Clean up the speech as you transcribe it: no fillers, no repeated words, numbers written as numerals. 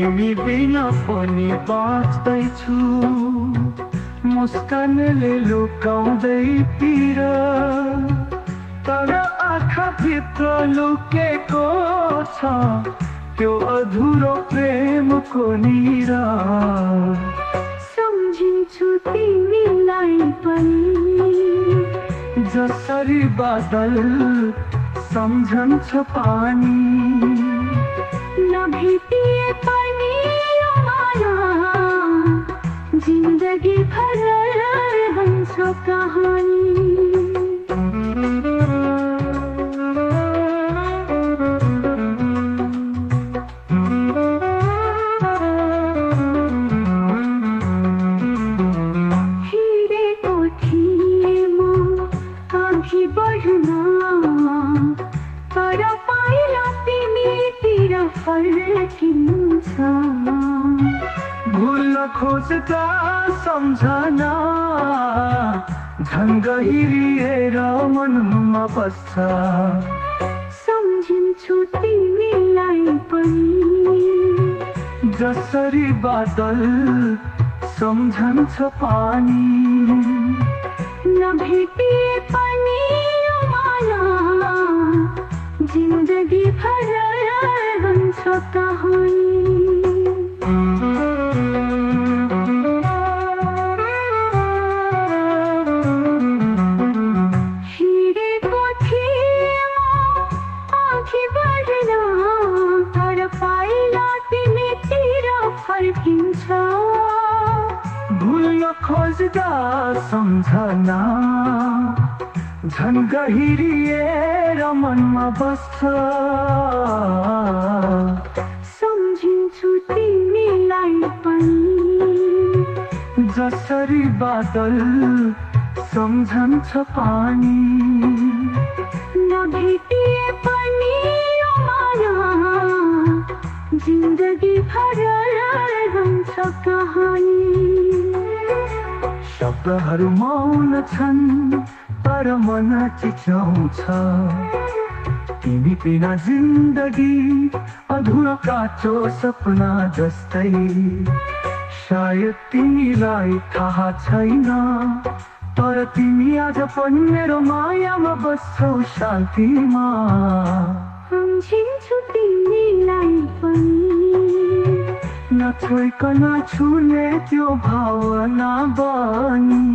तिमी बिना पनि बाँच्दैछु, मुस्कानले लुकाउँदै पिर, तर आँखाभित्र लुकेको छ त्यो अधुरो प्रेमको निरा। सम्झिन्छु तिमीलाई पनि जसरी बादल सम्झन्छ पानी, नभेटिए पनि यो माया जिन्दगी भर रहन्छ कहानी। तर पाइला तिमीतिर फर्किन्छ, भुल्न खोज्दा सम्झना झन् गहिरिएर मनमा बस्छ। सम्झिन्छु तिमीलाई पनि जसरी बादल सम्झन्छ पानी, नभेटिए पनि यो माया जिन्दगी भर रहन्छ कहानी। हिँडेको थिएँ म अघि बढ्न, तर पाइला तिमीतिर फर्किन्छ, भुल्न खोज्दा सम्झना झन् गहिरिएर मनमा बस्छ। सम्झिन्छु तिमीलाई पनि जसरी बादल सम्झन्छ पानी, नभेटिए पनि यो माया जिन्दगी भर रहन्छ कहानी। शब्दहरू मौन छन् तर मन चिच्याउँछ, तिमी बिना जिन्दगी अधुरो काँचो सपना जस्तै। सायद तिमीलाई थाहा छैन, तर तिमी आज पनि मेरो मायामा बस्छौ शान्तिमा। सम्झिन्छु तिमीलाई पनि नछोइकन छुने त्यो भावना बनी।